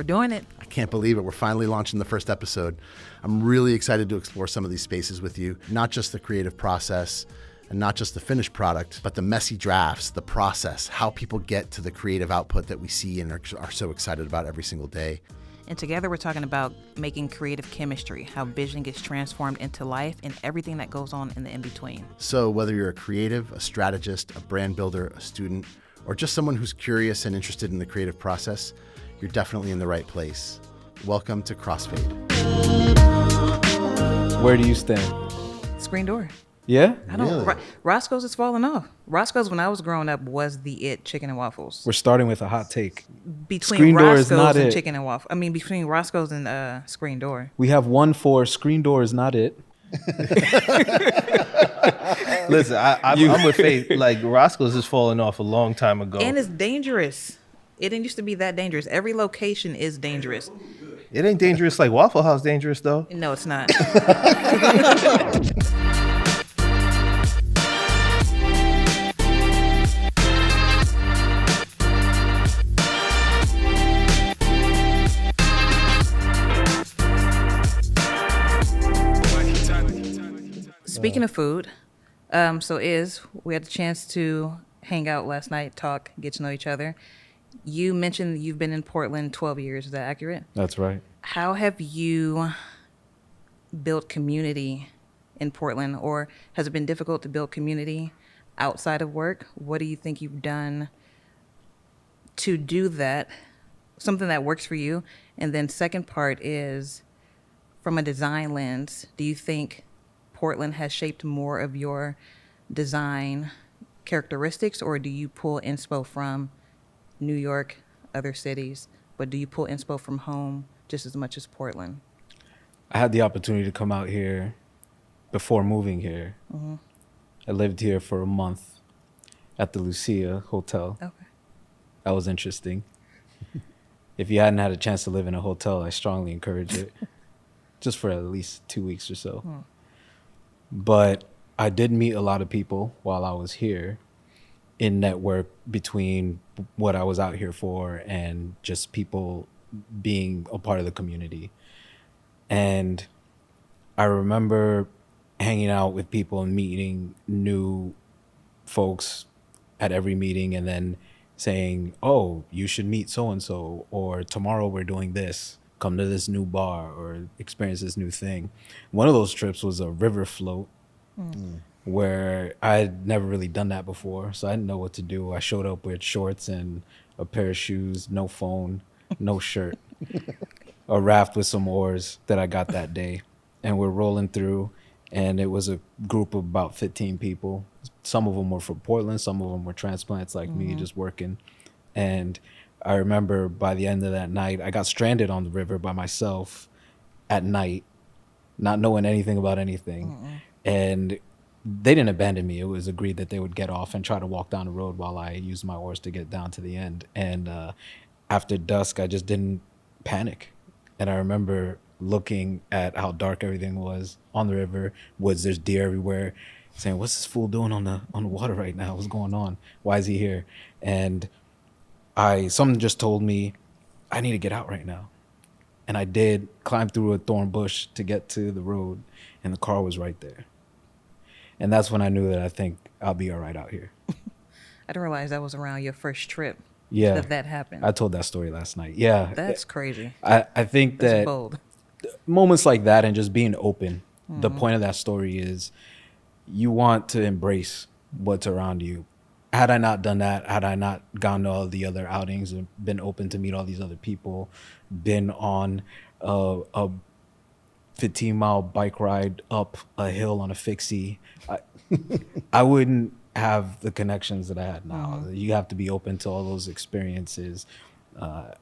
We're doing it. I can't believe it. We're finally launching the first episode. I'm really excited to explore some of these spaces with you, not just the creative process and not just the finished product, but the messy drafts, the process, how people get to the creative output that we see and are so excited about every single day. And together we're talking about making creative chemistry, how vision gets transformed into life and everything that goes on in the in-between. So whether you're a creative, a strategist, a brand builder, a student, or just someone who's curious and interested in the creative process, you're definitely in the right place. Welcome to Crossfade. Where do you stand? Screen door. Yeah? I don't. Really? Roscoe's is falling off. Roscoe's, when I was growing up, was the it chicken and waffles. We're starting with a hot take. Between Screen door is Roscoe's not and it. chicken and waffle. I mean, between Roscoe's and Screen door. We have one for screen door is not it. Listen, I'm with Faith. Like, Roscoe's is falling off a long time ago. And it's dangerous. It didn't used to be that dangerous. Every location is dangerous. It ain't dangerous like Waffle House dangerous, though. No, it's not. Speaking of food, so we had the chance to hang out last night, talk, get to know each other. You mentioned you've been in Portland 12 years. Is that accurate? That's right. How have you built community in Portland, or has it been difficult to build community outside of work? What do you think you've done to do that, something that works for you? And then second part is, from a design lens, do you think Portland has shaped more of your design characteristics, or do you pull inspo from New York, other cities, but do you pull inspo from home just as much as Portland? I had the opportunity to come out here before moving here. Mm-hmm. I lived here for a month at the Lucia Hotel. Okay. That was interesting. If you hadn't had a chance to live in a hotel, I strongly encourage it. Just for at least 2 weeks or so. But I did meet a lot of people while I was here in network between what I was out here for and just people being a part of the community. And I remember hanging out with people and meeting new folks at every meeting and then saying, oh, you should meet so-and-so, or tomorrow we're doing this. Come to this new bar or experience this new thing. One of those trips was a river float where I had never really done that before. So I didn't know what to do. I showed up with shorts and a pair of shoes, no phone, no shirt, a raft with some oars that I got that day. And we're rolling through, and it was a group of about 15 people. Some of them were from Portland. Some of them were transplants like me, just working. And I remember by the end of that night, I got stranded on the river by myself at night, not knowing anything about anything. And they didn't abandon me. It was agreed that they would get off and try to walk down the road while I used my oars to get down to the end. And after dusk, I just didn't panic. And I remember looking at how dark everything was on the river, woods, there's deer everywhere, saying, what's this fool doing on the water right now? What's going on? Why is he here? And something just told me, I need to get out right now. And I did climb through a thorn bush to get to the road, and the car was right there. And that's when I knew that I think I'll be all right out here. I didn't realize that was around your first trip. Yeah. That happened. I told that story last night. Yeah. That's crazy. I think That's that bold. moments like that and just being open, the point of that story is you want to embrace what's around you. Had I not done that, had I not gone to all the other outings and been open to meet all these other people, been on a 15-mile bike ride up a hill on a fixie, I wouldn't have the connections that I had now. You have to be open to all those experiences.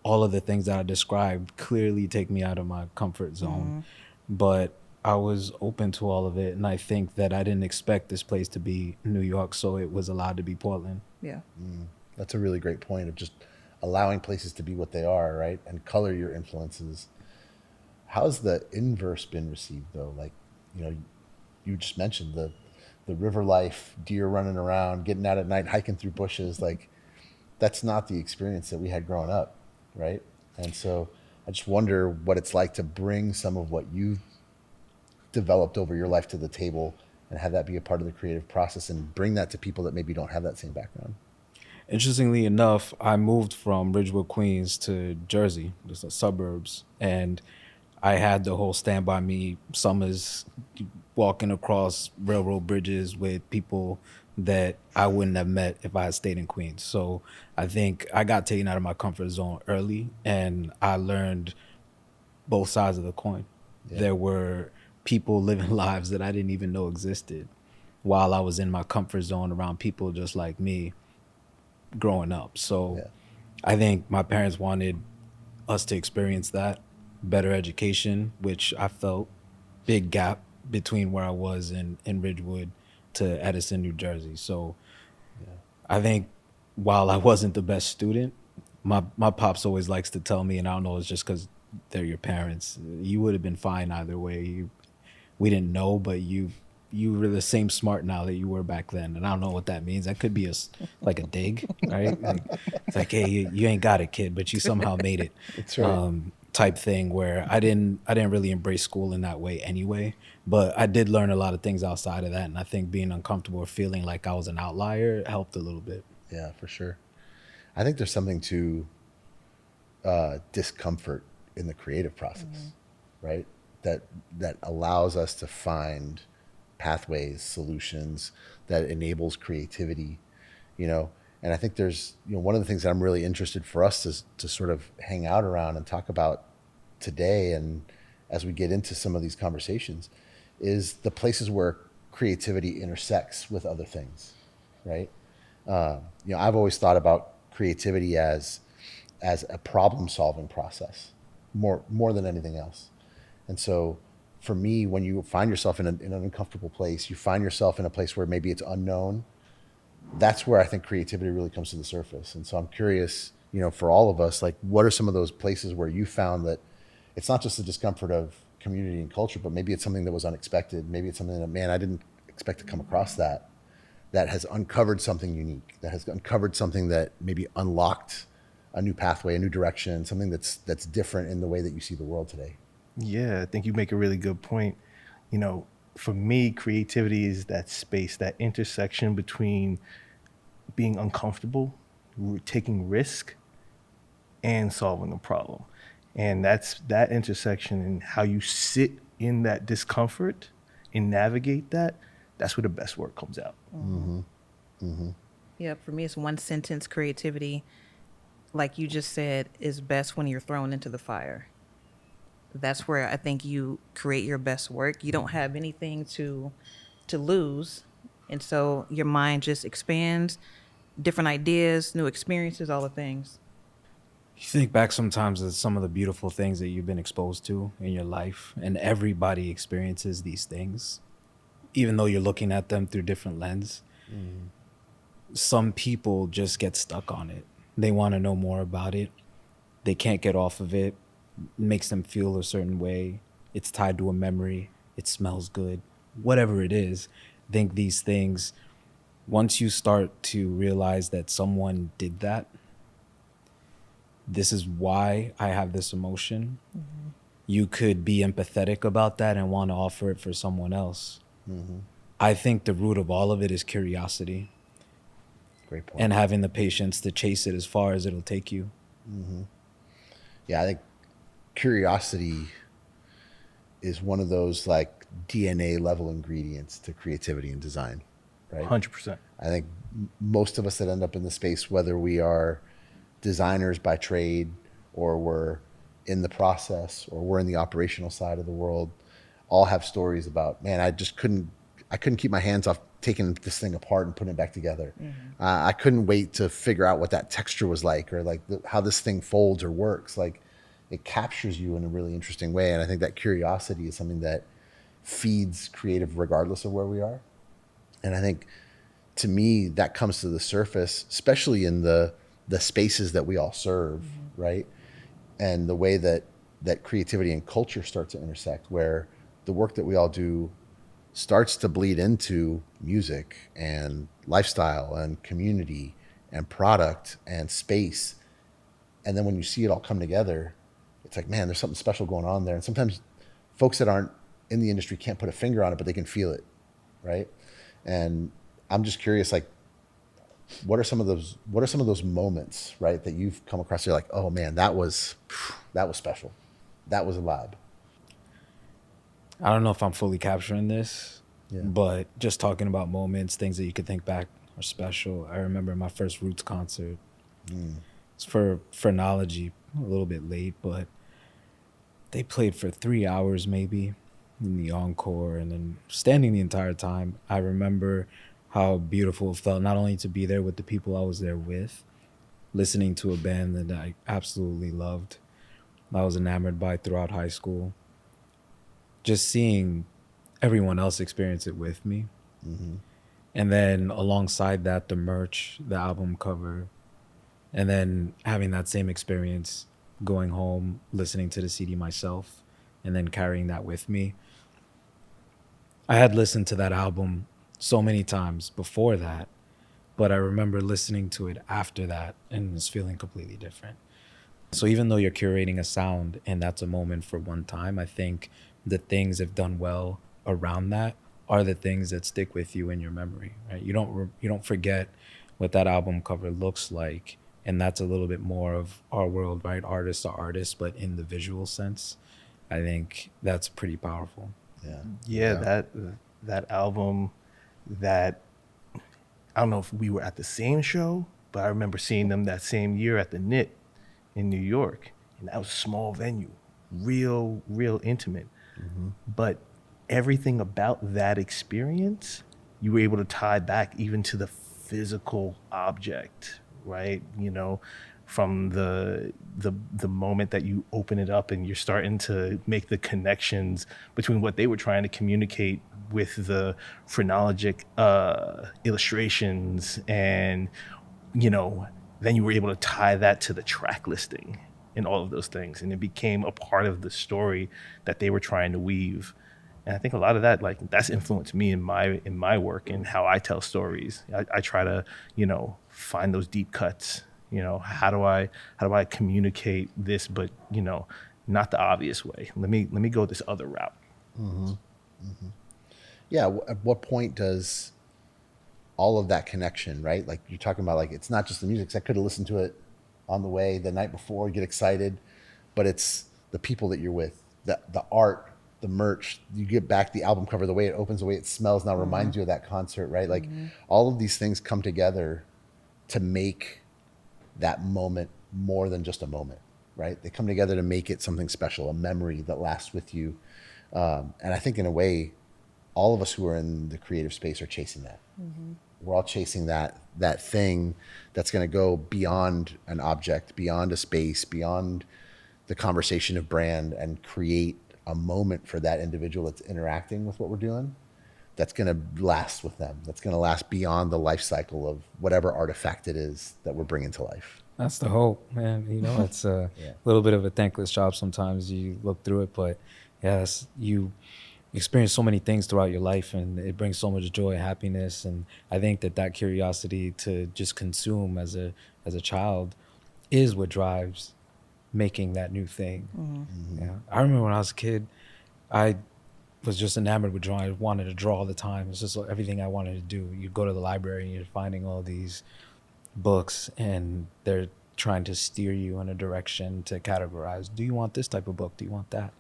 All of the things that I described clearly take me out of my comfort zone. But I was open to all of it, and I think that I didn't expect this place to be New York, so it was allowed to be Portland. Yeah. That's a really great point of just allowing places to be what they are, right? And color your influences. How's the inverse been received, though? Like, you know, you just mentioned the river life, deer running around, getting out at night, hiking through bushes. Like, that's not the experience that we had growing up, right? And so I just wonder what it's like to bring some of what you've developed over your life to the table and have that be a part of the creative process and bring that to people that maybe don't have that same background. Interestingly enough, I moved from Ridgewood, Queens to Jersey, just the suburbs, and I had the whole Stand By Me summers walking across railroad bridges with people that I wouldn't have met if I had stayed in Queens. So I think I got taken out of my comfort zone early, and I learned both sides of the coin. Yeah. There were people living lives that I didn't even know existed while I was in my comfort zone around people just like me growing up. So Yeah. I think my parents wanted us to experience that, better education, which I felt big gap between where I was in Ridgewood to Edison, New Jersey. So I think while I wasn't the best student, my pops always likes to tell me, and I don't know, it's just because they're your parents, you would have been fine either way. We didn't know, but you were the same smart now that you were back then. And I don't know what that means. That could be like a dig, right? Like, it's like, hey, you ain't got it, kid, but you somehow made it. That's right. Type thing where I didn't really embrace school in that way anyway. But I did learn a lot of things outside of that. And I think being uncomfortable or feeling like I was an outlier helped a little bit. Yeah, for sure. I think there's something to discomfort in the creative process, right? That allows us to find pathways, solutions, that enables creativity, you know. And I think there's, you know, one of the things that I'm really interested for us to sort of hang out around and talk about today, and as we get into some of these conversations, is the places where creativity intersects with other things, right? You know, I've always thought about creativity as a problem solving process more than anything else. And so for me, when you find yourself in an uncomfortable place, you find yourself in a place where maybe it's unknown, that's where I think creativity really comes to the surface. And so I'm curious, you know, for all of us, like, what are some of those places where you found that it's not just the discomfort of community and culture, but maybe it's something that was unexpected. Maybe it's something that, man, I didn't expect to come across that has uncovered something unique, that has uncovered something that maybe unlocked a new pathway, a new direction, something that's different in the way that you see the world today. Yeah, I think you make a really good point. You know, for me, creativity is that space, that intersection between being uncomfortable, taking risk, and solving a problem. And that's that intersection and how you sit in that discomfort and navigate that. That's where the best work comes out. Yeah, for me, it's one sentence creativity. Like you just said, is best when you're thrown into the fire. That's where I think you create your best work. You don't have anything to lose, and so your mind just expands, different ideas, new experiences, all the things. You think back sometimes at some of the beautiful things that you've been exposed to in your life, and everybody experiences these things, even though you're looking at them through different lens. Some people just get stuck on it. They want to know more about it. They can't get off of it. It makes them feel a certain way. It's tied to a memory. It smells good. Whatever it is, I think these things, once you start to realize that someone did that, this is why I have this emotion. You could be empathetic about that and want to offer it for someone else. I think the root of all of it is curiosity. Great point. And having the patience to chase it as far as it'll take you. Yeah, I think curiosity is one of those like DNA level ingredients to creativity and design, right? 100%. I think most of us that end up in the space, whether we are designers by trade or we're in the process or we're in the operational side of the world, all have stories about, man, I couldn't keep my hands off taking this thing apart and putting it back together. I couldn't wait to figure out what that texture was like, or like how this thing folds or works. Like, it captures you in a really interesting way. And I think that curiosity is something that feeds creative regardless of where we are. And I think, to me, that comes to the surface, especially in the spaces that we all serve, right? And the way that creativity and culture start to intersect, where the work that we all do starts to bleed into music and lifestyle and community and product and space. And then when you see it all come together, it's like, man, there's something special going on there. And sometimes folks that aren't in the industry can't put a finger on it, but they can feel it, right? And I'm just curious, like, what are some of those moments, right, that you've come across? You're like, oh man, that was special, that was a lab. I don't know if I'm fully capturing this, Yeah. but just talking about moments, things that you could think back are special. I remember my first Roots concert. It's for Phrenology, a little bit late, but they played for 3 hours maybe in the encore, and then standing the entire time. I remember how beautiful it felt, not only to be there with the people I was there with, listening to a band that I absolutely loved, I was enamored by throughout high school, just seeing everyone else experience it with me. And then alongside that, the merch, the album cover, and then having that same experience going home, listening to the CD myself, and then carrying that with me. I had listened to that album so many times before that, but I remember listening to it after that and was feeling completely different. So even though you're curating a sound and that's a moment for one time, I think the things that have done well around that are the things that stick with you in your memory, right? You don't forget what that album cover looks like, and that's a little bit more of our world, right? Artist to artist, but in the visual sense, I think that's pretty powerful. Yeah, that album, that I don't know if we were at the same show, but I remember seeing them that same year at the Knit in New York, and that was a small venue, real intimate. But everything about that experience, you were able to tie back even to the physical object, right? You know, from the moment that you open it up and you're starting to make the connections between what they were trying to communicate with the phrenologic illustrations, and then you were able to tie that to the track listing and all of those things, and it became a part of the story that they were trying to weave. And I think a lot of that, like, that's influenced me in my work and how I tell stories. I try to, find those deep cuts. How do I communicate this, but not the obvious way. Let me go this other route. Yeah. At what point does all of that connection, right? Like you're talking about, like, it's not just the music. 'Cause I could have listened to it on the way the night before, get excited, but it's the people that you're with, the art, the merch. You get back the album cover, the way it opens, the way it smells now reminds you of that concert, right? Like all of these things come together to make that moment more than just a moment, right? They come together to make it something special, a memory that lasts with you. And I think in a way, all of us who are in the creative space are chasing that. We're all chasing that thing that's going to go beyond an object, beyond a space, beyond the conversation of brand, and create a moment for that individual that's interacting with what we're doing, that's going to last with them, that's going to last beyond the life cycle of whatever artifact it is that we're bringing to life. That's the hope, man. It's a little bit of a thankless job sometimes. You look through it, but yes, you experience so many things throughout your life, and it brings so much joy, happiness, and I think that curiosity to just consume as a child is what drives making that new thing. Yeah, I remember when I was a kid, I was just enamored with drawing. I wanted to draw all the time. It's just everything I wanted to do. You go to the library and you're finding all these books, and they're trying to steer you in a direction to categorize. Do you want this type of book? Do you want that?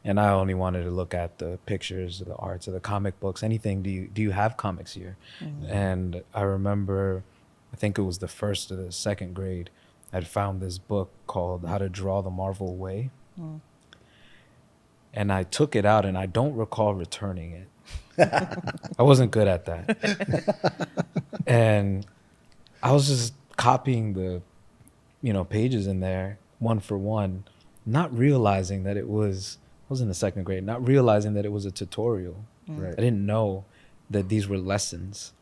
And I only wanted to look at the pictures, the arts, or the comic books, anything. Do you have comics here? And I remember, I think it was the first or the second grade, I'd found this book called How to Draw the Marvel Way. And I took it out, and I don't recall returning it. I wasn't good at that. And I was just copying the, pages in there one for one, not realizing that I was in the second grade, not realizing that it was a tutorial. Right. I didn't know that these were lessons.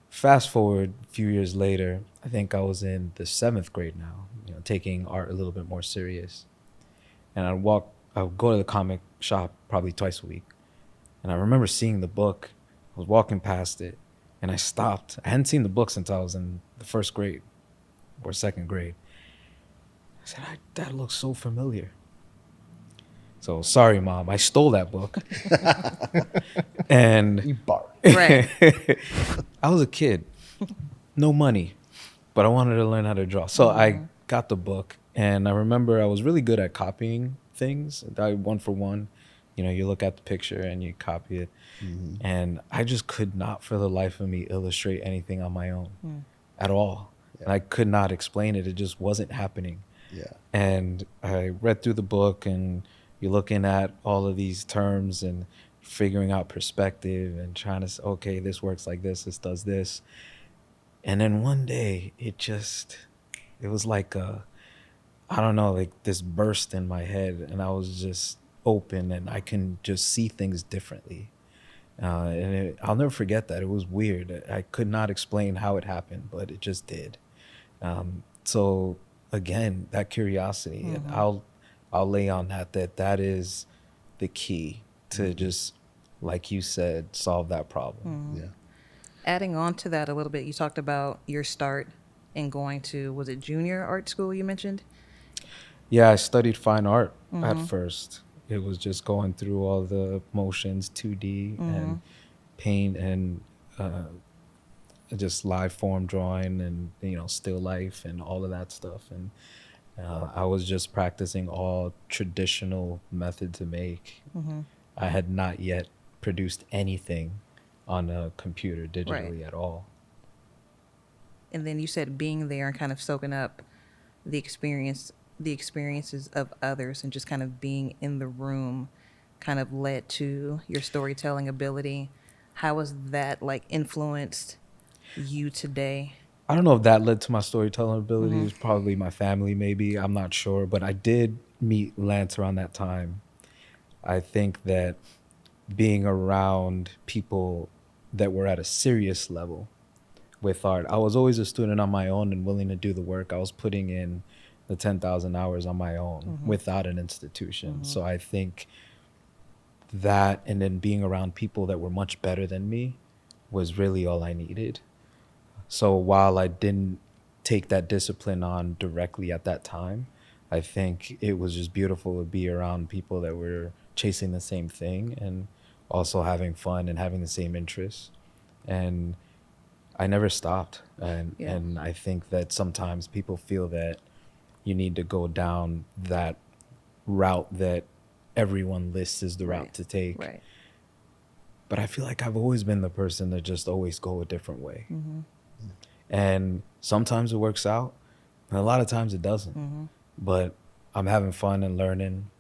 Fast forward a few years later, I think I was in the 7th grade now, taking art a little bit more serious. And I would go to the comic shop probably twice a week. And I remember seeing the book. I was walking past it, and I stopped. I hadn't seen the book since I was in the 1st grade or 2nd grade. I said, that looks so familiar. So sorry, Mom, I stole that book. And You borrowed. Right. I was a kid, no money, but I wanted to learn how to draw. So I got the book, and I remember I was really good at copying things. I 1 for 1. You look at the picture and you copy it. And I just could not for the life of me illustrate anything on my own at all. Yeah. And I could not explain it. It just wasn't happening. Yeah. And I read through the book, and you're looking at all of these terms and figuring out perspective and trying to say, okay, this works like this does this. And then one day it was like I don't know, like this burst in my head, and I was just open, and I can just see things differently. I'll never forget that. It was weird. I could not explain how it happened, but it just did. So again, that curiosity, and I'll lay on that is the key to just, like you said, solve that problem. Yeah. Adding on to that a little bit, you talked about your start in going to, was it junior art school you mentioned? Yeah, I studied fine art at first. It was just going through all the motions, 2D and paint and just live form drawing and, still life and all of that stuff. And I was just practicing all traditional method to make. I had not yet produced anything on a computer digitally at all. And then you said being there and kind of soaking up the experiences of others and just kind of being in the room kind of led to your storytelling ability. How has that influenced you today? I don't know if that led to my storytelling ability. It was probably my family, maybe. I'm not sure. But I did meet Lance around that time. I think that being around people that were at a serious level with art, I was always a student on my own and willing to do the work. I was putting in the 10,000 hours on my own without an institution. So I think that, and then being around people that were much better than me, was really all I needed. So while I didn't take that discipline on directly at that time, I think it was just beautiful to be around people that were chasing the same thing and also having fun and having the same interests. And I never stopped. And I think that sometimes people feel that you need to go down that route that everyone lists as the route to take. Right. But I feel like I've always been the person to just always go a different way. And sometimes it works out, and a lot of times it doesn't. But I'm having fun and learning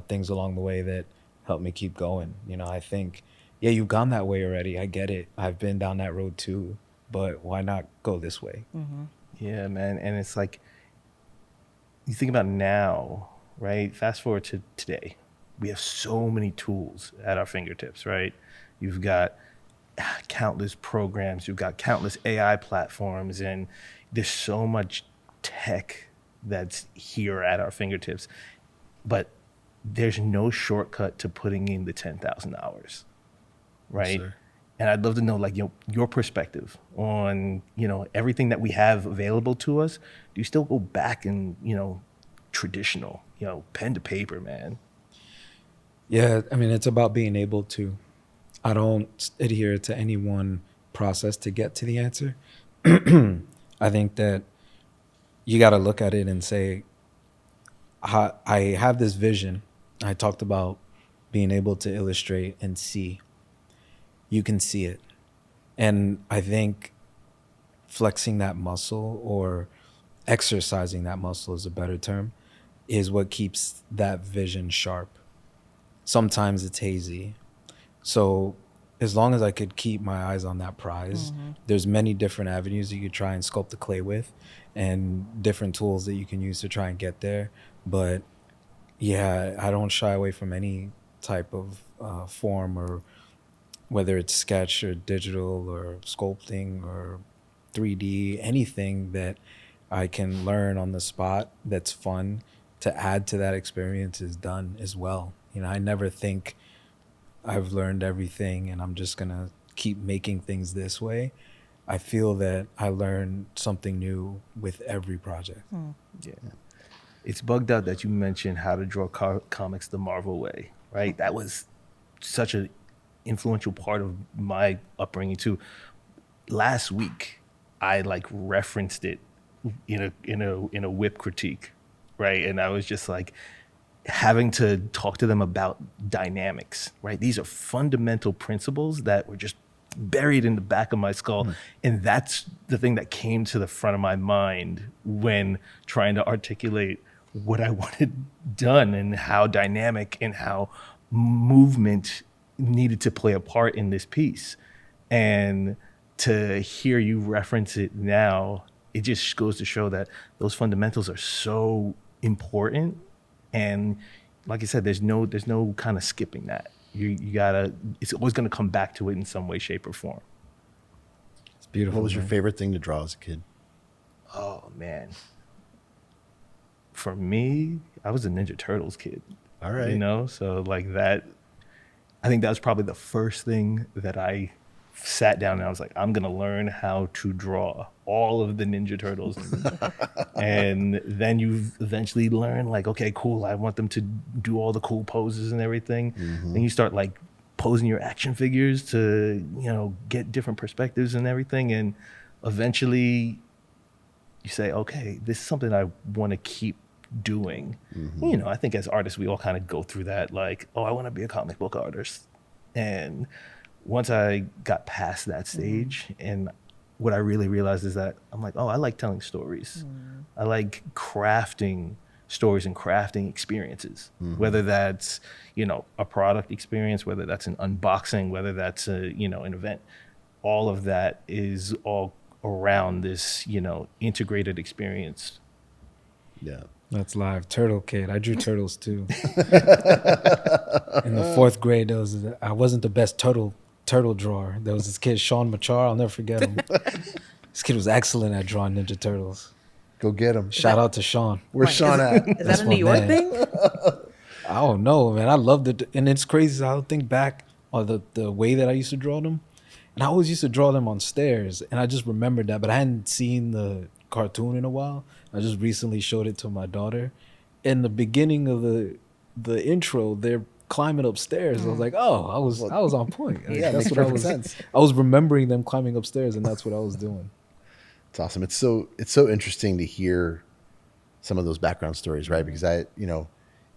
things along the way that help me keep going. I think, yeah, you've gone that way already. I get it. I've been down that road too. But why not go this way? Yeah, man. And it's like, you think about now, right? Fast forward to today. We have so many tools at our fingertips, right? You've got countless programs, you've got countless AI platforms, and there's so much tech that's here at our fingertips. But there's no shortcut to putting in the 10,000 hours, right? Yes, and I'd love to know, your perspective on, everything that we have available to us. Do you still go back and, traditional, pen to paper, man? Yeah, I mean, it's about being able to. I don't adhere to any one process to get to the answer. I think that you got to look at it and say, I have this vision. I talked about being able to illustrate and see. You can see it. And I think flexing that muscle, or exercising that muscle is a better term, is what keeps that vision sharp. Sometimes it's hazy. So as long as I could keep my eyes on that prize, there's many different avenues you could try and sculpt the clay with, and different tools that you can use to try and get there. But yeah, I don't shy away from any type of form, or whether it's sketch or digital or sculpting or 3D, anything that I can learn on the spot that's fun to add to that experience is done as well. I never think I've learned everything and I'm just gonna keep making things this way. I feel that I learn something new with every project. Yeah. It's bugged out that you mentioned how to draw comics the Marvel way, right? That was such an influential part of my upbringing too. Last week, I like referenced it in a whip critique, right? And I was just like having to talk to them about dynamics, right? These are fundamental principles that were just buried in the back of my skull. And that's the thing that came to the front of my mind when trying to articulate what I wanted done and how dynamic and how movement needed to play a part in this piece. And to hear you reference it now, it just goes to show that those fundamentals are so important. And like I said, there's no kind of skipping that. You gotta, it's always gonna come back to it in some way, shape, or form. It's beautiful. What was your man. favorite thing to draw as a kid? Oh man. For me, I was a Ninja Turtles kid. All right. You know, so like that, I think that was probably the first thing that I sat down and I was like, I'm gonna learn how to draw all of the Ninja Turtles. And then you eventually learn like, okay, cool, I want them to do all the cool poses and everything. Then you start like posing your action figures to, you know, get different perspectives and everything. And eventually you say, okay, this is something I want to keep doing. You know, I think as artists, we all kind of go through that, like, oh, I want to be a comic book artist. And once I got past that stage, and what I really realized is that I'm like, oh, I like telling stories. I like crafting stories and crafting experiences, whether that's, you know, a product experience, whether that's an unboxing, whether that's a, you know, an event. All of that is all around this, you know, integrated experience. Yeah. That's live. Turtle Kid. I drew turtles too. In the 4th grade, I wasn't the best turtle drawer. There was this kid, Sean Machar. I'll never forget him. This kid was excellent at drawing Ninja Turtles. Go get him. Shout out to Sean. Where's Sean at? Is That's that a my New York man. thing? I don't know, man. I loved it. And it's crazy. I don't think back on the way that I used to draw them. And I always used to draw them on stairs. And I just remembered that. But I hadn't seen the cartoon in a while. I just recently showed it to my daughter. In the beginning of the intro, they're climbing upstairs. I was like, oh, I was on point. Yeah, That's makes what I perfect was. sense. I was remembering them climbing upstairs, and that's what I was doing. It's awesome. It's so interesting to hear some of those background stories, right? Because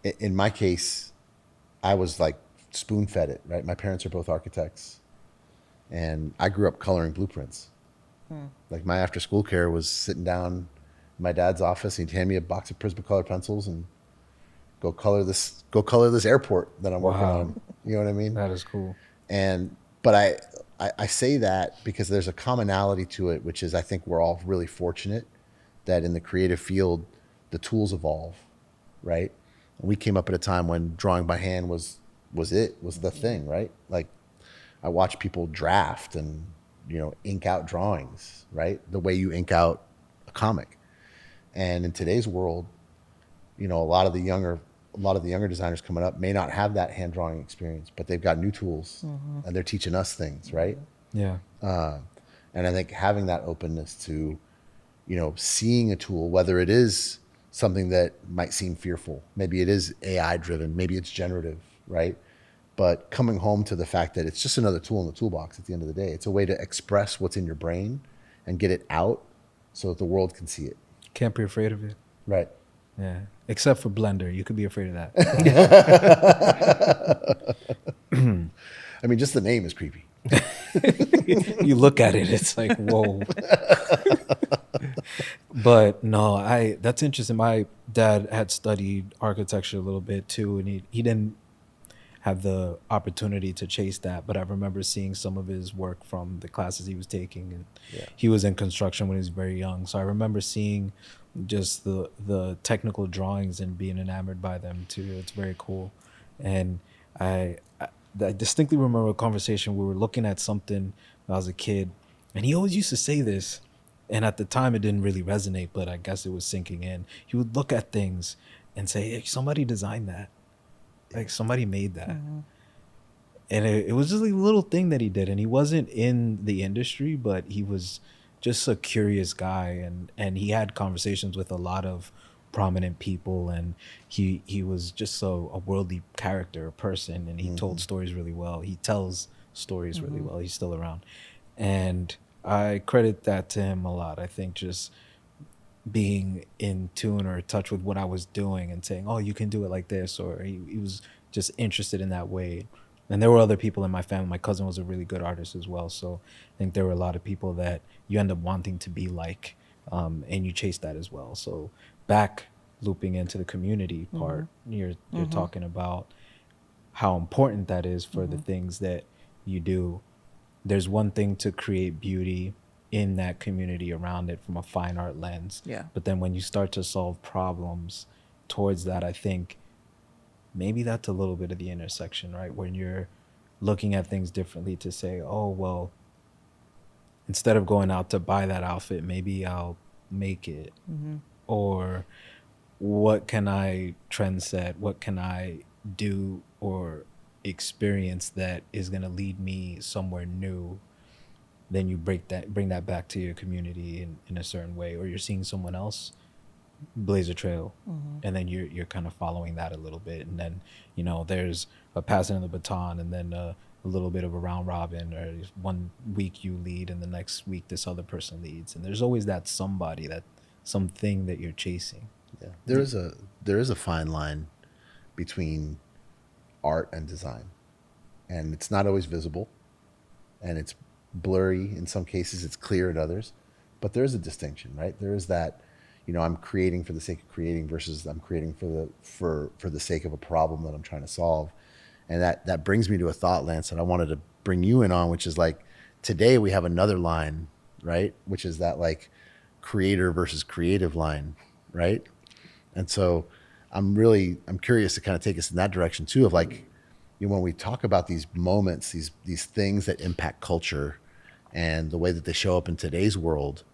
in my case, I was like spoon fed it, right? My parents are both architects, and I grew up coloring blueprints. Like my after school care was sitting down in my dad's office. He'd hand me a box of Prismacolor pencils and go color this airport that I'm working Wow. on. You know what I mean? That is cool. But I say that because there's a commonality to it, which is I think we're all really fortunate that in the creative field, the tools evolve, right? We came up at a time when drawing by hand was the thing, right? Like I watch people draft and, you know, ink out drawings, right? The way you ink out a comic. And in today's world, you know, a lot of the younger designers coming up may not have that hand drawing experience, but they've got new tools and they're teaching us things, right? Yeah. And I think having that openness to, you know, seeing a tool, whether it is something that might seem fearful, maybe it is AI driven, maybe it's generative, right? But coming home to the fact that it's just another tool in the toolbox at the end of the day. It's a way to express what's in your brain and get it out so that the world can see it. Can't be afraid of it. Right. Yeah. Except for Blender. You could be afraid of that. I mean, just the name is creepy. You look at it, it's like, whoa. But no, that's interesting. My dad had studied architecture a little bit too, and he didn't have the opportunity to chase that, but I remember seeing some of his work from the classes he was taking, and he was in construction when he was very young. So I remember seeing just the technical drawings and being enamored by them too. It's very cool. And I distinctly remember a conversation. We were looking at something when I was a kid, and he always used to say this, and at the time it didn't really resonate, but I guess it was sinking in. He would look at things and say, hey, somebody designed that. Like somebody made that. And it was just like a little thing that he did. And he wasn't in the industry, but he was just a curious guy. And he had conversations with a lot of prominent people, and he was just a worldly character, a person, and he told stories really well. He tells stories really well. He's still around, and I credit that to him a lot. I think just being in tune or touch with what I was doing and saying, oh, you can do it like this, or he was just interested in that way. And there were other people in my family. My cousin was a really good artist as well, so I think there were a lot of people that you end up wanting to be like, and you chase that as well. So back looping into the community part, you're talking about how important that is for the things that you do. There's one thing to create beauty in that community around it from a fine art lens. Yeah. But then when you start to solve problems towards that, I think maybe that's a little bit of the intersection, right? When you're looking at things differently to say, oh, well, instead of going out to buy that outfit, maybe I'll make it. Or what can I trend set? What can I do or experience that is going to lead me somewhere new? Then you bring that back to your community in a certain way, or you're seeing someone else blaze a trail, and then you're kind of following that a little bit, and then there's a passing of the baton, and then a little bit of a round robin, or one week you lead and the next week this other person leads, and there's always that somebody, that something that you're chasing. Yeah, there is a fine line between art and design, and it's not always visible, and it's blurry in some cases, it's clear in others, but there is a distinction, right? There is that, I'm creating for the sake of creating versus I'm creating for the sake of a problem that I'm trying to solve. And that brings me to a thought, Lance, that I wanted to bring you in on, which is like, today we have another line, right? Which is that like creator versus creative line, right? And so I'm curious to kind of take us in that direction too, of like, when we talk about these moments, these things that impact culture and the way that they show up in today's world,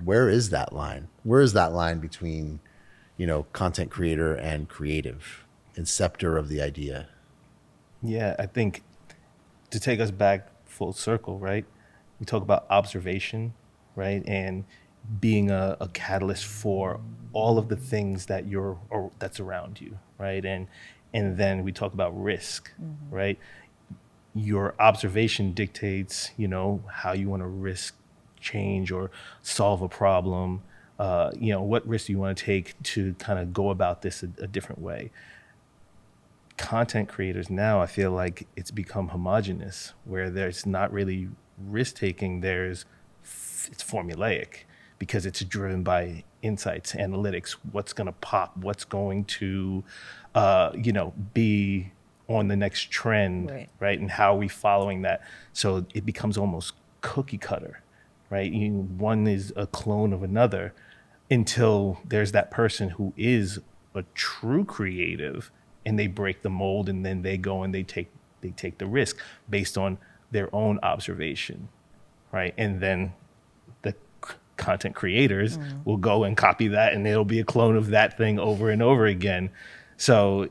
where is that line? Where is that line between, content creator and creative, inceptor of the idea? Yeah, I think to take us back full circle, right? We talk about observation, right? And being a catalyst for all of the things that's around you, right? And then we talk about risk, right? Your observation dictates, how you want to risk change or solve a problem. What risk do you want to take to kind of go about this a different way? Content creators now, I feel like it's become homogenous, where there's not really risk taking. It's formulaic, because it's driven by insights, analytics, what's going to pop, what's going to, be on the next trend, right? And how are we following that? So it becomes almost cookie cutter, right? One is a clone of another, until there's that person who is a true creative, and they break the mold, and then they go and they take the risk based on their own observation, right? And then the content creators will go and copy that, and it'll be a clone of that thing over and over again. So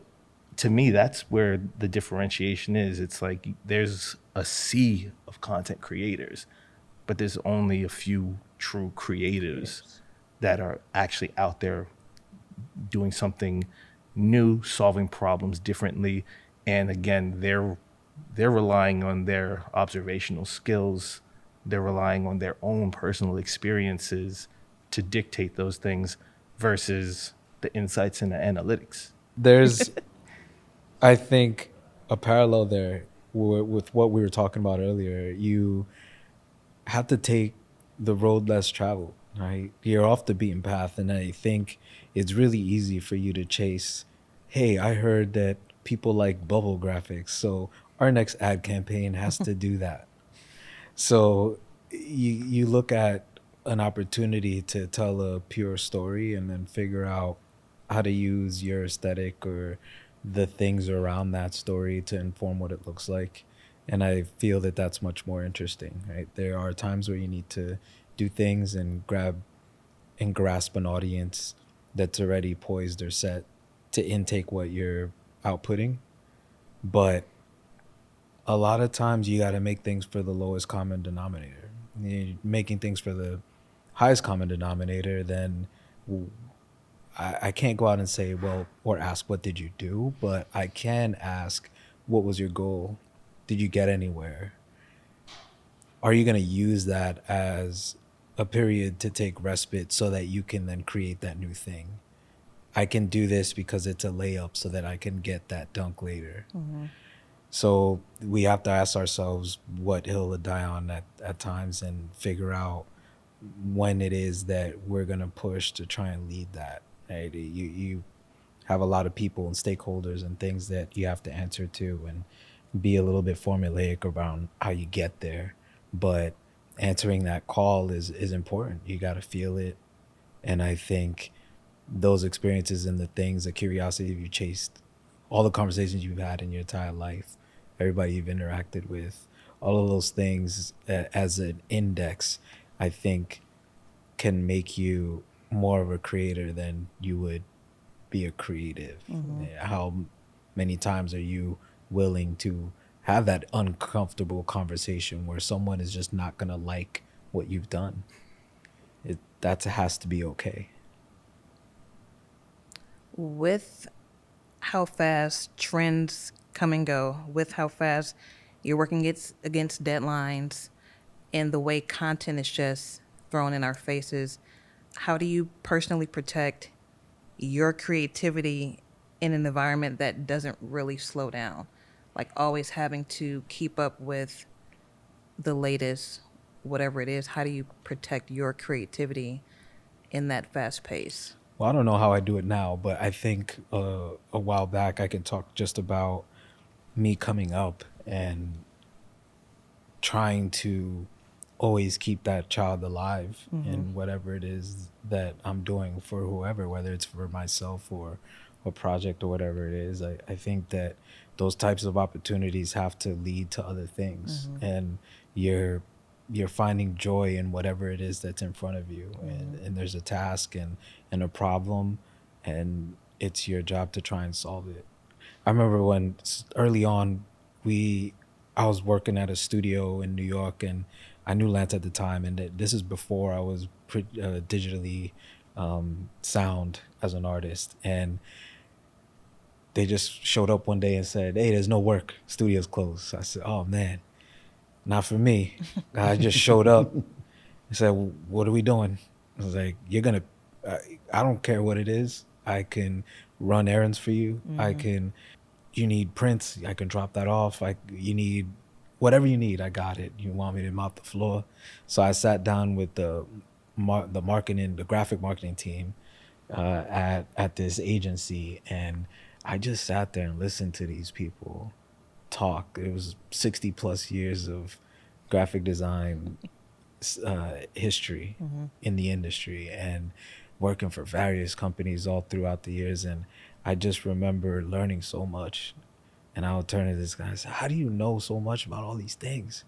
to me, that's where the differentiation is. It's like there's a sea of content creators, but there's only a few true creatives that are actually out there doing something new, solving problems differently. And again, they're relying on their observational skills. They're relying on their own personal experiences to dictate those things versus the insights and the analytics. There's, I think, a parallel there with what we were talking about earlier. You have to take the road less traveled, right? You're off the beaten path, and I think it's really easy for you to chase, hey, I heard that people like bubble graphics, so our next ad campaign has to do that. So you look at an opportunity to tell a pure story and then figure out how to use your aesthetic or the things around that story to inform what it looks like. And I feel that that's much more interesting, right? There are times where you need to do things and grab and grasp an audience that's already poised or set to intake what you're outputting. But a lot of times you got to make things for the lowest common denominator. You're making things for the highest common denominator, then I can't go out and say, well, or ask, what did you do? But I can ask, what was your goal? Did you get anywhere? Are you going to use that as a period to take respite so that you can then create that new thing? I can do this because it's a layup so that I can get that dunk later. So we have to ask ourselves what hill to die on at times and figure out when it is that we're going to push to try and lead that. Right? You have a lot of people and stakeholders and things that you have to answer to and be a little bit formulaic around how you get there. But answering that call is important. You got to feel it. And I think those experiences and the things, the curiosity you chased, all the conversations you've had in your entire life, everybody you've interacted with, all of those things as an index, I think can make you more of a creator than you would be a creative. How many times are you willing to have that uncomfortable conversation where someone is just not going to like what you've done? That has to be okay. With how fast trends come and go, with how fast you're working against deadlines, and the way content is just thrown in our faces, how do you personally protect your creativity in an environment that doesn't really slow down? Like always having to keep up with the latest, whatever it is. How do you protect your creativity in that fast pace? Well, I don't know how I do it now, but I think a while back I can talk just about me coming up and trying to always keep that child alive in whatever it is that I'm doing for whoever, whether it's for myself or a project or whatever it is. I think that those types of opportunities have to lead to other things, and you're finding joy in whatever it is that's in front of you, and there's a task and a problem, and it's your job to try and solve it. I remember when early on I was working at a studio in New York, and I knew Lance at the time, and this is before I was digitally sound as an artist, and they just showed up one day and said, "Hey, there's no work. Studio's closed." I said, "Oh man, not for me." I just showed up and said, "What are we doing?" I was like, "You're gonna. I don't care what it is. I can run errands for you. I can. You need prints. I can drop that off. You need whatever you need. I got it. You want me to mop the floor?" So I sat down with the graphic marketing team at this agency, and I just sat there and listened to these people talk. It was 60 plus years of graphic design history in the industry and working for various companies all throughout the years. And I just remember learning so much. And I would turn to this guy and say, "How do you know so much about all these things?"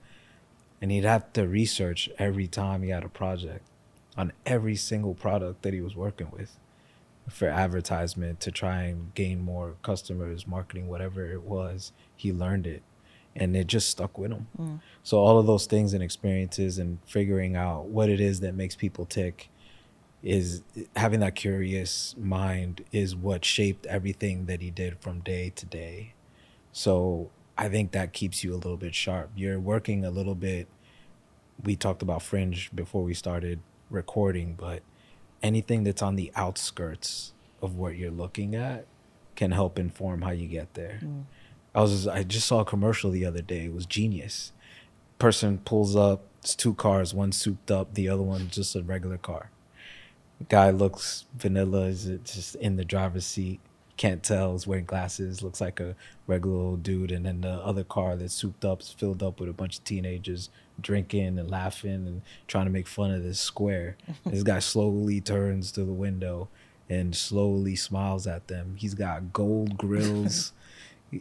And he'd have to research every time he had a project on every single product that he was working with for advertisement to try and gain more customers, marketing, whatever it was. He learned it, and it just stuck with him. So all of those things and experiences and figuring out what it is that makes people tick, is having that curious mind, is what shaped everything that he did from day to day. So I think that keeps you a little bit sharp. You're working a little bit. We talked about fringe before we started recording, but anything that's on the outskirts of what you're looking at can help inform how you get there. I just saw a commercial the other day. It was genius. Person pulls up, it's two cars, one souped up, the other one just a regular car. Guy looks vanilla, is it just in the driver's seat? Can't tell, is wearing glasses, looks like a regular old dude. And then the other car that's souped up is filled up with a bunch of teenagers drinking and laughing and trying to make fun of this square. This guy slowly turns to the window and slowly smiles at them. He's got gold grills.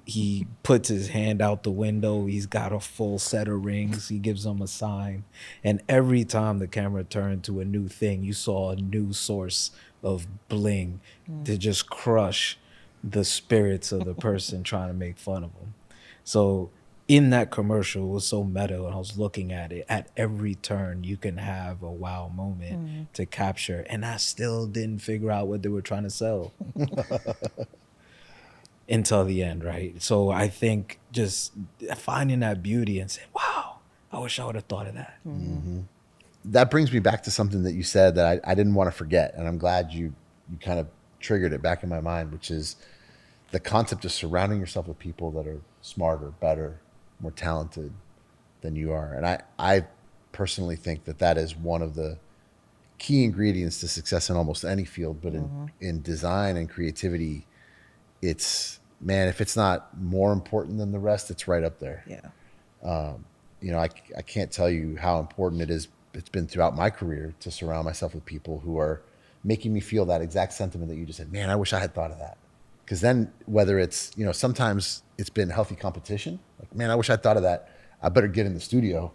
He puts his hand out the window. He's got a full set of rings. He gives them a sign. And every time the camera turned to a new thing, you saw a new source of bling to just crush the spirits of the person trying to make fun of him. So in that commercial was so meta, and I was looking at it. At every turn, you can have a wow moment to capture, and I still didn't figure out what they were trying to sell until the end, right? So I think just finding that beauty and saying, wow, I wish I would have thought of that. That brings me back to something that you said that I didn't want to forget, and I'm glad you kind of triggered it back in my mind, which is the concept of surrounding yourself with people that are smarter, better, more talented than you are. And I personally think that that is one of the key ingredients to success in almost any field, but in design and creativity, it's, man, if it's not more important than the rest, it's right up there. Yeah. You know, I can't tell you how important it is. It's been throughout my career to surround myself with people who are making me feel that exact sentiment that you just said. Man, I wish I had thought of that. Because then, whether it's, you know, sometimes it's been healthy competition. Like, man, I wish I thought of that. I better get in the studio,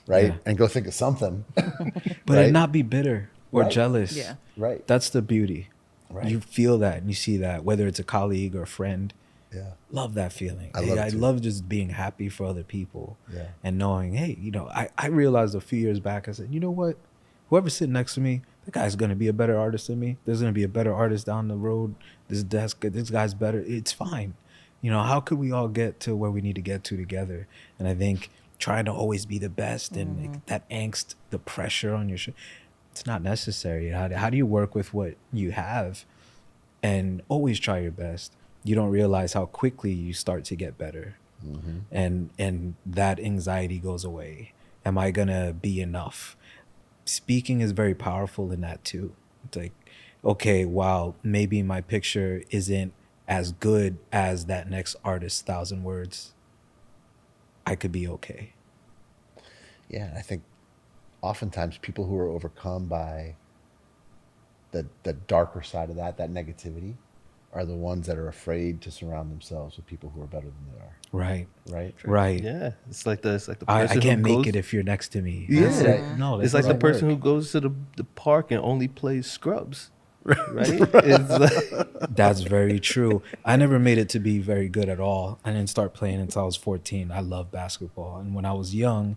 right, Yeah. and go think of something. But right? not be bitter or Right. jealous. Yeah. Right. That's the beauty. Right. You feel that and you see that, whether it's a colleague or a friend. Yeah. Love that feeling. I love it I too. love just being happy for other people. Yeah. And knowing, hey, you know, I realized a few years back, I said, you know what? Whoever's sitting next to me, that guy's going to be a better artist than me. There's going to be a better artist down the road. This guy's better. It's fine. You know, how could we all get to where we need to get to together? And I think trying to always be the best and like, that angst, the pressure on your it's not necessary. How do you work with what you have and always try your best? You don't realize how quickly you start to get better. And that anxiety goes away. Am I gonna be enough? Speaking is very powerful in that too. It's like, okay, wow, maybe my picture isn't as good as that next artist's 1,000 words. I could be okay. Yeah. I think oftentimes people who are overcome by the darker side of that negativity, are the ones that are afraid to surround themselves with people who are better than they are. Right. Right. Right. Yeah, it's like the person I can't who make goes, it if you're next to me. Yeah. That's it. No, that It's like the doesn't person work. who goes to the park and only plays Scrubs. Right? It's like, That's very true. I never made it to be very good at all. I didn't start playing until I was 14. I love basketball. And when I was young,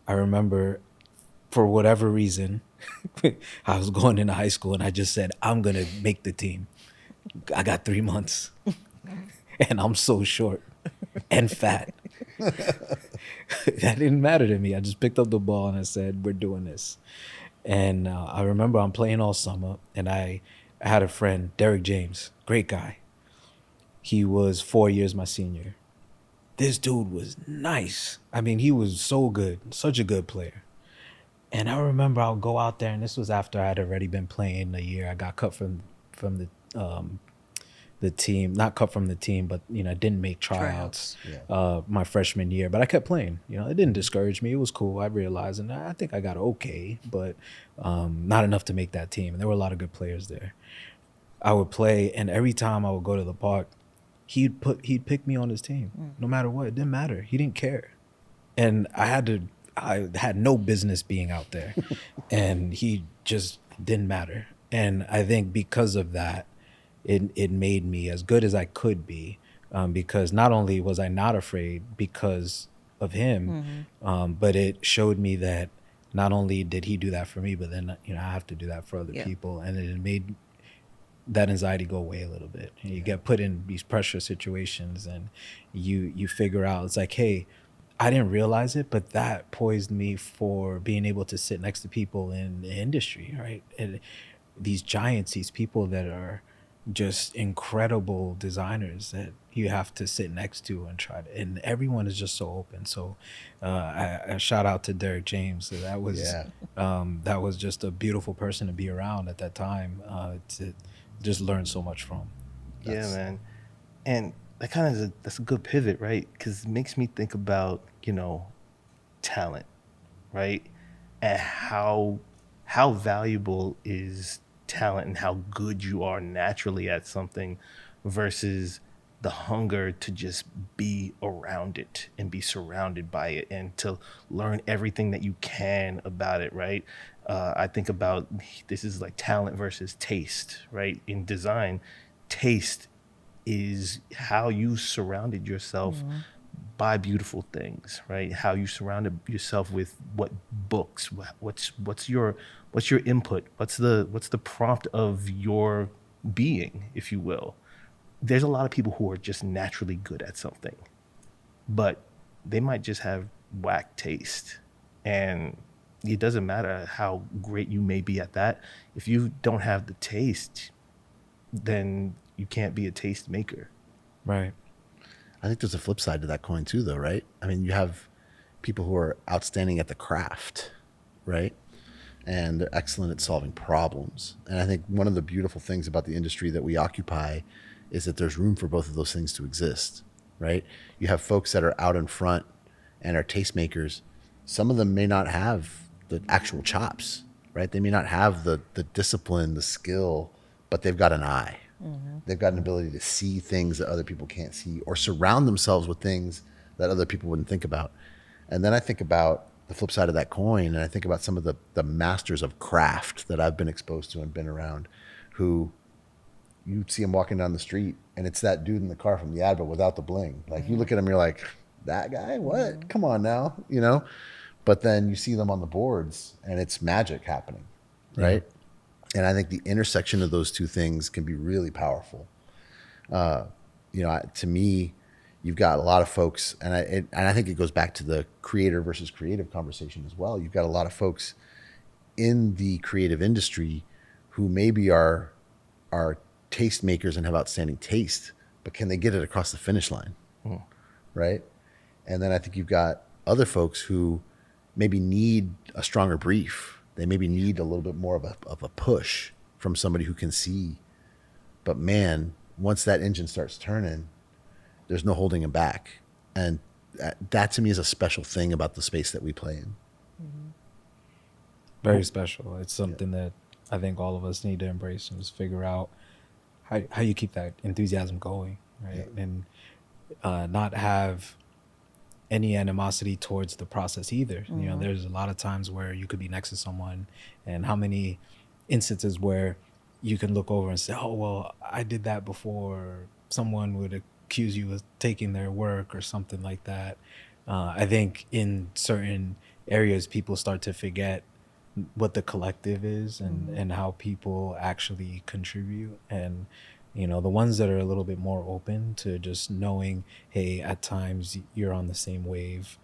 I remember for whatever reason, I was going into high school and I just said, I'm going to make the team. I got 3 months and I'm so short and fat. That didn't matter to me. I just picked up the ball and I said, we're doing this. And I remember I'm playing all summer, and I had a friend, Derek James, great guy. He was 4 years my senior. This dude was nice. I mean, he was so good, such a good player. And I remember I'll go out there, and this was after I had already been playing a year. I got cut from the team, not cut from the team, but you know, didn't make tryouts my freshman year. But I kept playing. You know, it didn't discourage me. It was cool. I realized, and I think I got okay, but not enough to make that team. And there were a lot of good players there. I would play, and every time I would go to the park, he'd pick me on his team, no matter what. It didn't matter. He didn't care, and I had no business being out there, and he just didn't matter. And I think because of that, it made me as good as I could be, because not only was I not afraid because of him, but it showed me that not only did he do that for me, but then you know I have to do that for other people, and it made that anxiety go away a little bit. And you get put in these pressure situations, and you figure out it's like, hey, I didn't realize it, but that poised me for being able to sit next to people in the industry, right? And these giants, these people that are just incredible designers that you have to sit next to and try to, and everyone is just so open. So I shout out to Derek James. That was just a beautiful person to be around at that time, to just learn so much from. yeah, man. And that kind of that's a good pivot, right? Because it makes me think about, you know, talent, right? And how valuable is talent and how good you are naturally at something versus the hunger to just be around it and be surrounded by it and to learn everything that you can about it, right? I think about this is like talent versus taste, right? In design, taste is how you surrounded yourself buy beautiful things, right? How you surround yourself with what books, what's your input, what's the prompt of your being, if you will. There's a lot of people who are just naturally good at something, but they might just have whack taste. And it doesn't matter how great you may be at that. If you don't have the taste, then you can't be a taste maker. Right. I think there's a flip side to that coin too, though, right? I mean, you have people who are outstanding at the craft, right? And they're excellent at solving problems. And I think one of the beautiful things about the industry that we occupy is that there's room for both of those things to exist, right? You have folks that are out in front and are tastemakers. Some of them may not have the actual chops, right? They may not have the discipline, the skill, but they've got an eye. They've got an ability to see things that other people can't see, or surround themselves with things that other people wouldn't think about. And then I think about the flip side of that coin, and I think about some of the masters of craft that I've been exposed to and been around, who you see them walking down the street, and it's that dude in the car from the ad, but without the bling. Like, you look at him, you're like, that guy? What? Come on now, you know? But then you see them on the boards, and it's magic happening, right? And I think the intersection of those two things can be really powerful. To me, you've got a lot of folks, and I think it goes back to the creator versus creative conversation as well. You've got a lot of folks in the creative industry who maybe are tastemakers and have outstanding taste, but can they get it across the finish line, right? And then I think you've got other folks who maybe need a stronger brief. They maybe need a little bit more of a push from somebody who can see. But man, once that engine starts turning, there's no holding them back. And that to me is a special thing about the space that we play in. Very special. It's something that I think all of us need to embrace and just figure out how you keep that enthusiasm going, right? And not have any animosity towards the process either. You know, there's a lot of times where you could be next to someone, and how many instances where you can look over and say, oh, well, I did that before. Someone would accuse you of taking their work or something like that. I think in certain areas, people start to forget what the collective is and how people actually contribute. And you know, the ones that are a little bit more open to just knowing, hey, at times you're on the same wave.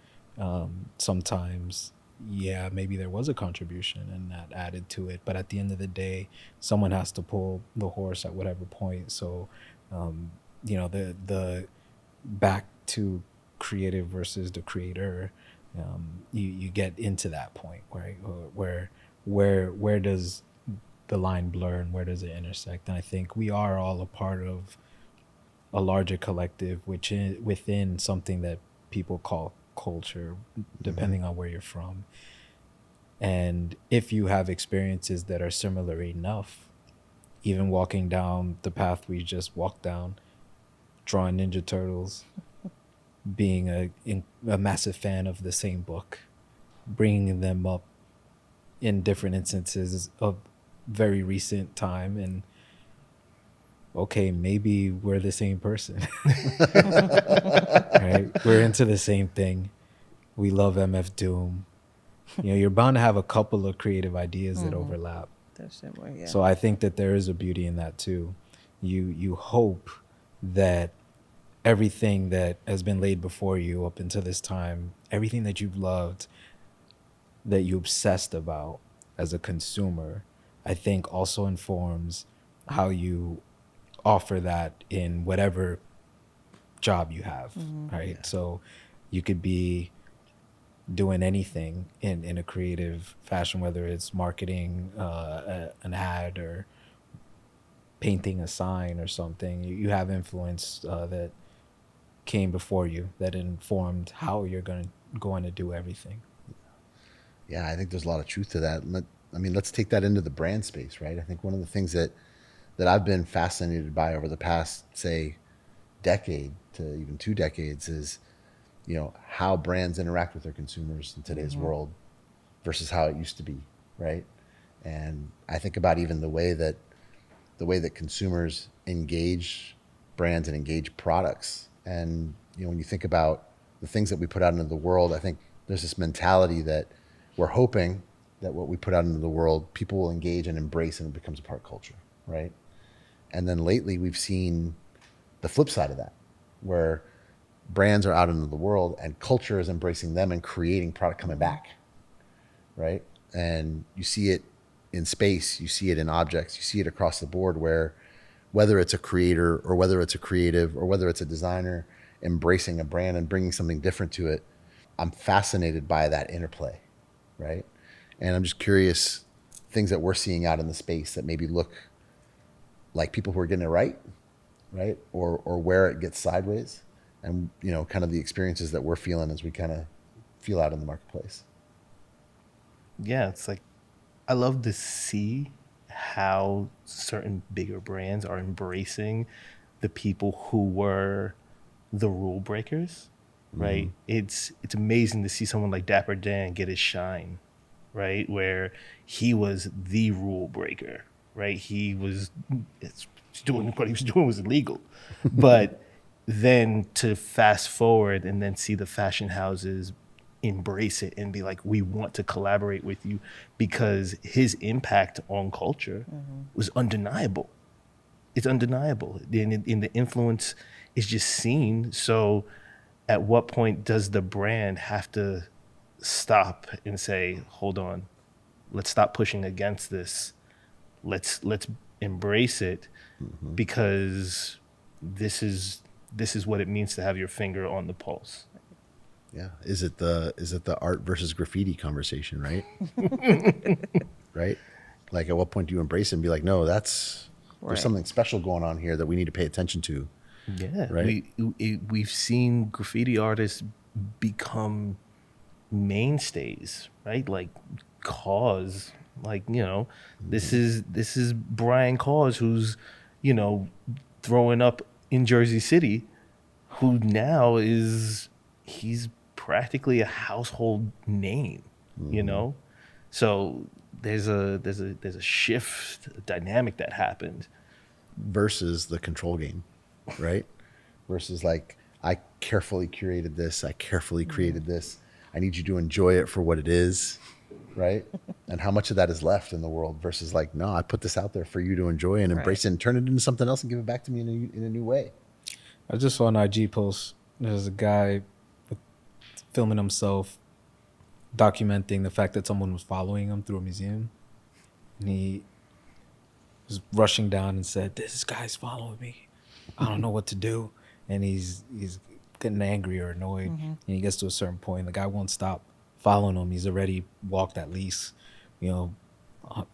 Sometimes, yeah, maybe there was a contribution and that added to it. But at the end of the day, someone has to pull the horse at whatever point. So, you know, the back to creative versus the creator, you get into that point, right? Where does the line blur and where does it intersect? And I think we are all a part of a larger collective, which is within something that people call culture, depending on where you're from. And if you have experiences that are similar enough, even walking down the path we just walked down, drawing Ninja Turtles, being a massive fan of the same book, bringing them up in different instances of very recent time, and okay, maybe we're the same person. Right? We're into the same thing. We love MF Doom. You know, you're bound to have a couple of creative ideas that overlap. That's similar, yeah. So I think that there is a beauty in that too. You hope that everything that has been laid before you up until this time, everything that you've loved, that you obsessed about as a consumer, I think also informs how you offer that in whatever job you have, right? Yeah. So you could be doing anything in a creative fashion, whether it's marketing an ad or painting a sign or something. You have influence that came before you that informed how you're going to do everything. Yeah, I think there's a lot of truth to that. Let's take that into the brand space, right? I think one of the things that I've been fascinated by over the past, say, decade to even 2 decades is, you know, how brands interact with their consumers in today's world versus how it used to be, right? And I think about even the way that consumers engage brands and engage products. And, you know, when you think about the things that we put out into the world, I think there's this mentality that we're hoping that what we put out into the world, people will engage and embrace, and it becomes a part of culture, right? And then lately we've seen the flip side of that, where brands are out into the world and culture is embracing them and creating product coming back, right? And you see it in space, you see it in objects, you see it across the board, where whether it's a creator or whether it's a creative or whether it's a designer embracing a brand and bringing something different to it, I'm fascinated by that interplay, right? And I'm just curious, things that we're seeing out in the space that maybe look like people who are getting it right, right? Or where it gets sideways, and kind of the experiences that we're feeling as we kind of feel out in the marketplace. Yeah, it's like I love to see how certain bigger brands are embracing the people who were the rule breakers, right? It's amazing to see someone like Dapper Dan get his shine, right? Where he was the rule breaker, right? Doing what he was doing was illegal, but then to fast forward and then see the fashion houses embrace it and be like, we want to collaborate with you because his impact on culture was undeniable. It's undeniable. And the influence is just seen. So at what point does the brand have to stop and say, hold on, let's stop pushing against this. Let's embrace it because this is what it means to have your finger on the pulse. Yeah. Is it the art versus graffiti conversation, right? Right? Like, at what point do you embrace it and be like, no, there's Right. something special going on here that we need to pay attention to. Yeah, Right. we've seen graffiti artists become mainstays, right? Like Cause, like this is Brian Cause, who's throwing up in Jersey City, who now he's practically a household name, So there's a shift, a dynamic that happened. Versus the control game, right? Versus like, I carefully curated this, I carefully created this. I need you to enjoy it for what it is, right? And how much of that is left in the world versus like, no, I put this out there for you to enjoy and embrace it and turn it into something else and give it back to me in a new way. I just saw an IG post. There's a guy filming himself, documenting the fact that someone was following him through a museum. And he was rushing down and said, "This guy's following me. I don't know what to do." And he's getting angry or annoyed. And he gets to a certain point. The guy won't stop following him. He's already walked at least,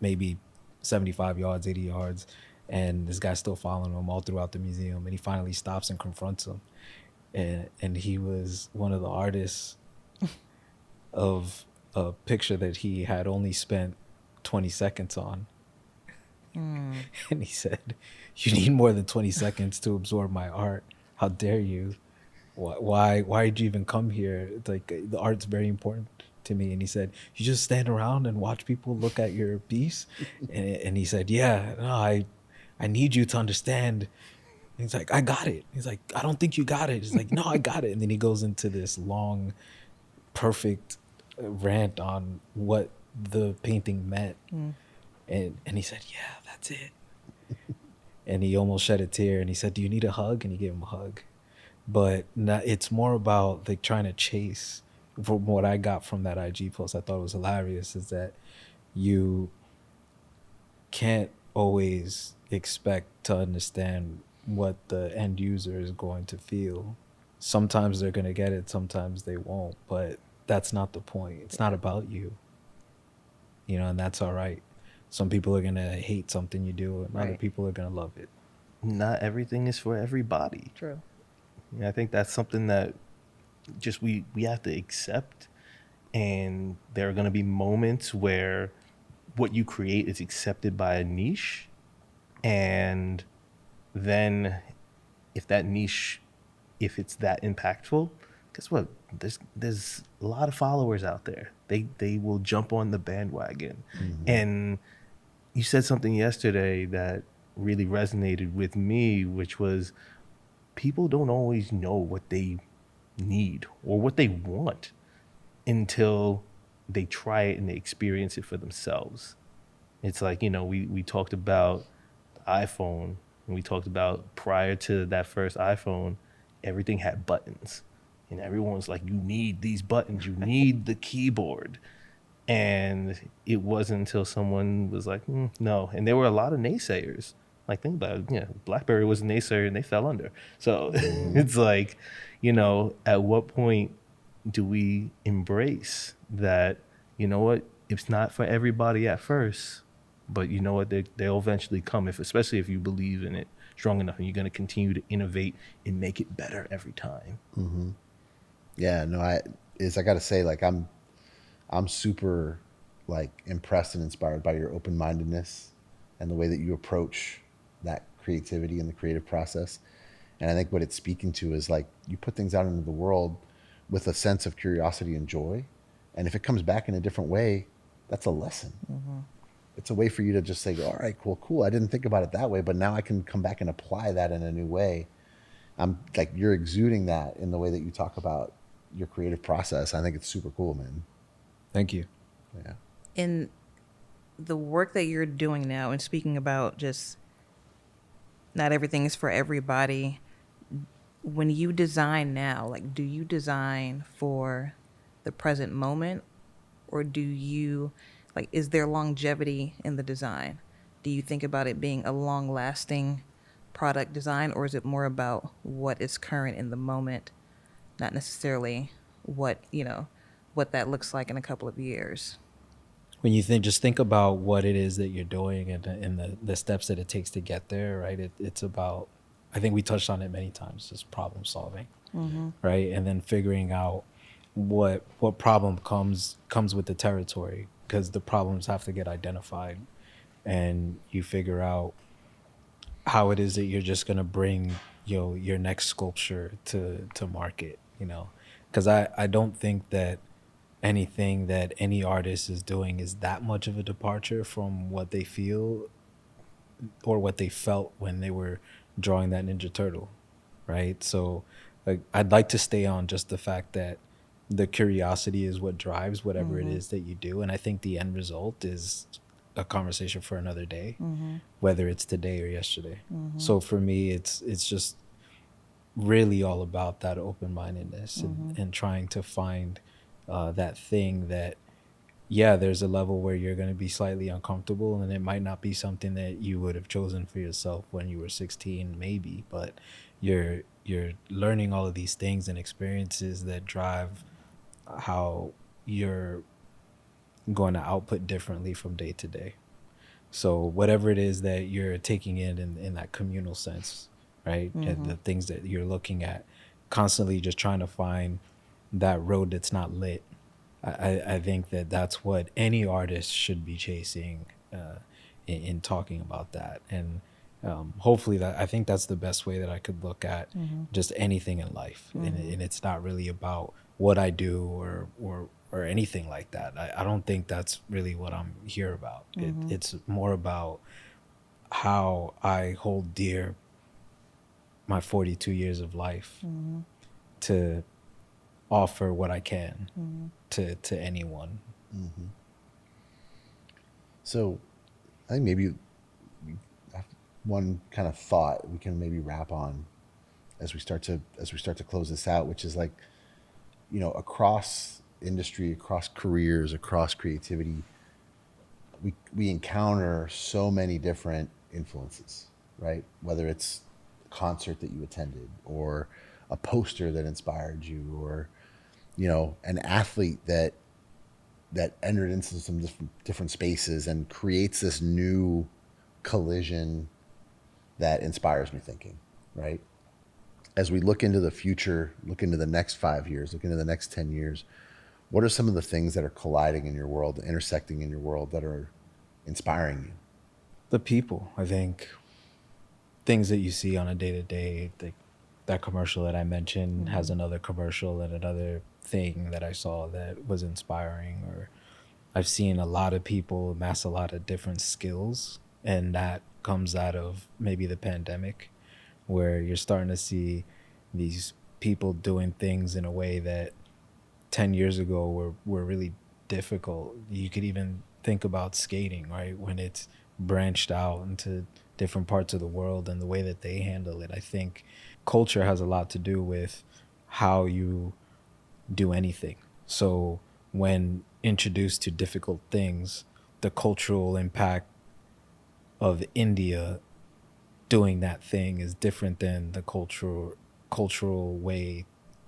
maybe 75 yards, 80 yards. And this guy's still following him all throughout the museum. And he finally stops and confronts him. And he was one of the artists of a picture that he had only spent 20 seconds on. And he said, "You need more than 20 seconds to absorb my art. How dare you? Why did you even come here? Like, the art's very important to me." And he said, "You just stand around and watch people look at your piece?" And he said, "Yeah, no, I need you to understand." And he's like, "I got it." He's like, "I don't think you got it." He's like, "No, I got it." And then he goes into this long, perfect rant on what the painting meant. And he said, "Yeah, that's it." And he almost shed a tear. And he said, "Do you need a hug?" And he gave him a hug. But it's more about like trying to chase. From what I got from that IG post, I thought it was hilarious, is that you can't always expect to understand what the end user is going to feel. Sometimes they're going to get it, sometimes they won't, but that's not the point. It's not about you, and that's all right. Some people are going to hate something you do, and other people are going to love it. Not everything is for everybody. True. I think that's something that just we have to accept. And there are going to be moments where what you create is accepted by a niche. And then if that niche, if it's that impactful, guess what? There's a lot of followers out there. They will jump on the bandwagon. And you said something yesterday that really resonated with me, which was people don't always know what they need or what they want until they try it and they experience it for themselves. It's like, we talked about the iPhone, and we talked about prior to that first iPhone, everything had buttons. And everyone was like, you need these buttons, you need the keyboard. And it wasn't until someone was like, no. And there were a lot of naysayers. Like, think about it, BlackBerry was a naysayer and they fell under. So it's like, at what point do we embrace that, what, it's not for everybody at first, but you know what, they'll eventually come, especially if you believe in it strong enough and you're going to continue to innovate and make it better every time. Yeah, no, I got to say, like, I'm super, like, impressed and inspired by your open-mindedness and the way that you approach that creativity and the creative process. And I think what it's speaking to is, like, you put things out into the world with a sense of curiosity and joy. And if it comes back in a different way, that's a lesson. It's a way for you to just say, all right, cool. I didn't think about it that way, but now I can come back and apply that in a new way. I'm like, you're exuding that in the way that you talk about your creative process. I think it's super cool, man. Thank you. Yeah. In the work that you're doing now, and speaking about just not everything is for everybody, when you design now, like, do you design for the present moment, or do you, like, is there longevity in the design? Do you think about it being a long lasting product design, or is it more about what is current in the moment, not necessarily what that looks like in a couple of years? When you just think about what it is that you're doing and the steps that it takes to get there, right? It's about, I think we touched on it many times, just problem solving, right? And then figuring out what problem comes with the territory, because the problems have to get identified, and you figure out how it is that you're just gonna bring your next sculpture to market, because I don't think that anything that any artist is doing is that much of a departure from what they feel or what they felt when they were drawing that Ninja Turtle, right? So, like, I'd like to stay on just the fact that the curiosity is what drives whatever it is that you do, and I think the end result is a conversation for another day, whether it's today or yesterday. So for me, it's just really all about that open-mindedness and trying to find that thing that, yeah, there's a level where you're going to be slightly uncomfortable, and it might not be something that you would have chosen for yourself when you were 16, maybe, but you're learning all of these things and experiences that drive how you're going to output differently from day to day. So whatever it is that you're taking in that communal sense, right? And the things that you're looking at, constantly just trying to find that road that's not lit. I think that that's what any artist should be chasing in talking about that. And hopefully I think that's the best way that I could look at just anything in life. And it's not really about what I do or anything like that. I don't think that's really what I'm here about. It's more about how I hold dear my 42 years of life to offer what I can to anyone. So I think maybe one kind of thought we can maybe wrap on as we start to close this out, which is, like, across industry, across careers, across creativity, we encounter so many different influences, right? Whether it's a concert that you attended, or a poster that inspired you, or an athlete that entered into some different spaces and creates this new collision that inspires me thinking, right? As we look into the future, look into the next 5 years, look into the next 10 years, what are some of the things that are colliding in your world, intersecting in your world, that are inspiring you? The people, I think, things that you see on a day-to-day, that commercial that I mentioned has another commercial and another thing that I saw that was inspiring. Or I've seen a lot of people amass a lot of different skills, and that comes out of maybe the pandemic, where you're starting to see these people doing things in a way that 10 years ago were really difficult. You could even think about skating, right? When it's branched out into different parts of the world and the way that they handle it. I think culture has a lot to do with how you do anything. So when introduced to difficult things, the cultural impact of India doing that thing is different than the cultural way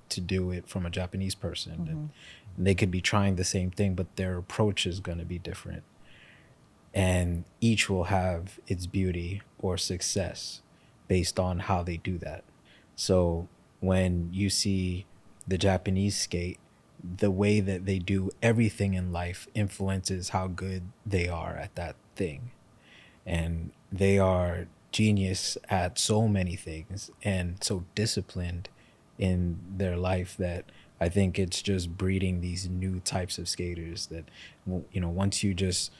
to do it from a Japanese person. And they could be trying the same thing, but their approach is going to be different. And each will have its beauty or success based on how they do that. So when you see the Japanese skate, the way that they do everything in life influences how good they are at that thing. And they are genius at so many things and so disciplined in their life that I think it's just breeding these new types of skaters that, you know, once you just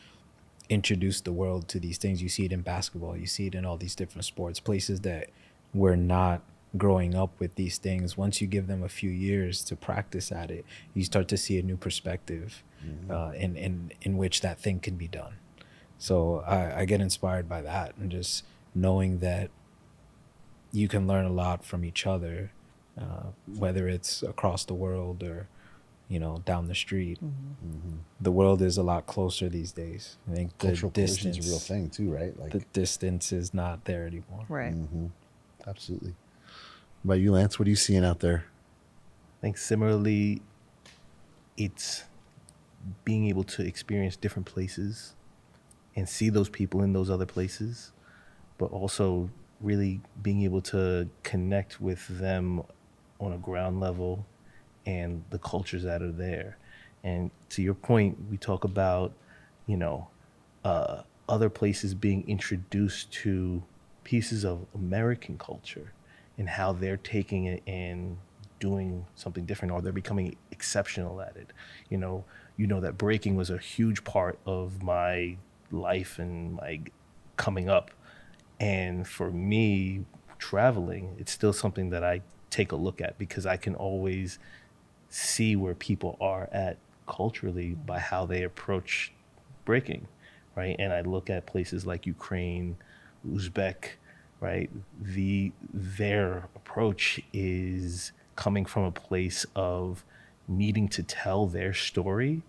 introduce the world to these things, you see it in basketball, you see it in all these different sports, places that were not growing up with these things. Once you give them a few years to practice at it, you start to see a new perspective in which that thing can be done. So I get inspired by that, and just knowing that you can learn a lot from each other, whether it's across the world or, you know, down the street. The world is a lot closer these days. I think Cultural the cohesion distance, is a real thing too, right? Like, the distance is not there anymore. Right. absolutely. What about you, Lance? What are you seeing out there? I think similarly, it's being able to experience different places and see those people in those other places, but also really being able to connect with them on a ground level and the cultures that are there. And to your point, we talk about, you know, other places being introduced to pieces of American culture and how they're taking it and doing something different, or they're becoming exceptional at it. You know that breaking was a huge part of my life and my coming up. And for me, traveling, it's still something that I take a look at because I can always see where people are at culturally by how they approach breaking, right? And I look at places like Ukraine, Uzbek, right? Their approach is coming from a place of needing to tell their story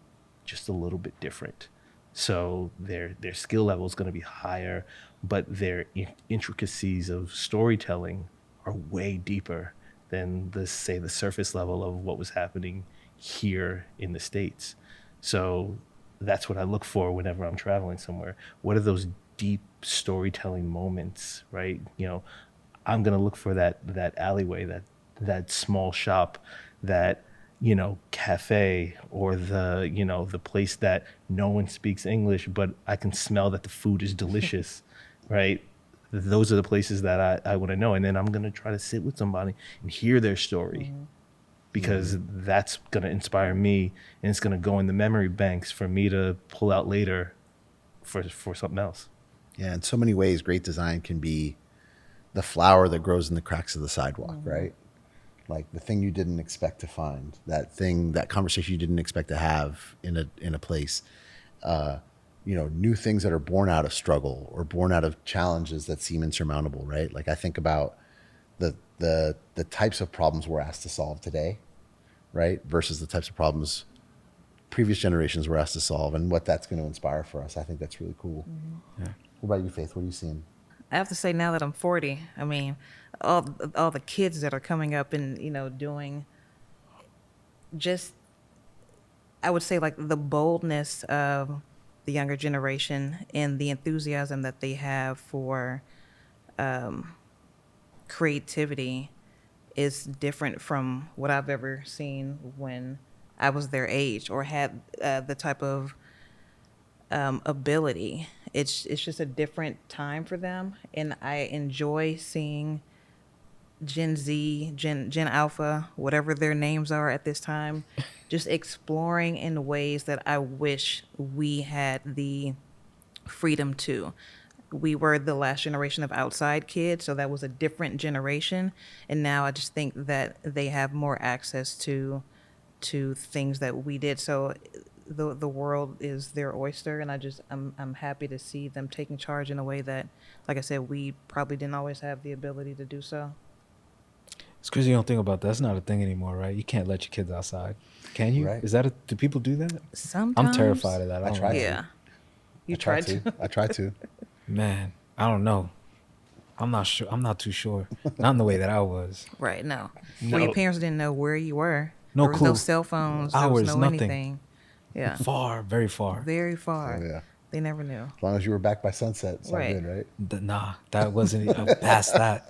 just a little bit different. So their skill level is going to be higher, but their intricacies of storytelling are way deeper than the surface level of what was happening here in the States. So that's what I look for whenever I'm traveling somewhere. What are those deep storytelling moments, right? I'm gonna look for that alleyway, that small shop, that cafe, or the place that no one speaks English, but I can smell that the food is delicious, right? Those are the places that I want to know, and then I'm gonna try to sit with somebody and hear their story, because that's gonna inspire me, and it's gonna go in the memory banks for me to pull out later for something else. Yeah, in so many ways, great design can be the flower that grows in the cracks of the sidewalk, right? Like the thing you didn't expect to find, that conversation you didn't expect to have in a place. New things that are born out of struggle or born out of challenges that seem insurmountable, right? Like I think about the types of problems we're asked to solve today, right? Versus the types of problems previous generations were asked to solve, and what that's going to inspire for us. I think that's really cool. Yeah. What about you, Faith? What are you seeing? I have to say, now that I'm 40, I mean, all the kids that are coming up and doing, just, I would say, like, the boldness of the younger generation and the enthusiasm that they have for creativity is different from what I've ever seen when I was their age or had the type of ability. It's just a different time for them, and I enjoy seeing Gen Z, Gen Alpha, whatever their names are at this time, just exploring in ways that I wish we had the freedom to. we were the last generation of outside kids, so that was a different generation. And now I just think that they have more access to things that we did. So the world is their oyster, and I'm happy to see them taking charge in a way that, like I said, we probably didn't always have the ability to do so. It's crazy you don't think about that. That's not a thing anymore, right? You can't let your kids outside. Can you? Right. Is that do people do that? Sometimes I'm terrified of that. I don't tried know. to. Yeah, you I tried tried to. I tried to. Man, I don't know. I'm not sure. I'm not too sure. Not in the way that I was. Right? No. No. Well, your parents didn't know where you were. No There was no clue. cell phones. There Hours, was no nothing. anything. Yeah, Far, very far. very far. Oh, yeah. They never knew. As long as you were back by sunset, it's all Right. good, right? Nah, that wasn't past that.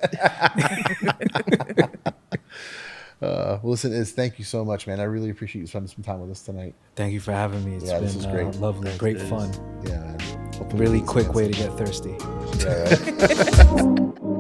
Well, listen, Iz, thank you so much, man. I really appreciate you spending some time with us tonight. Thank you for having me. It's Yeah, this been is great. lovely, great fun. Yeah, man. Hopefully Really we can quick see way you to get thirsty. soon. Yeah, right?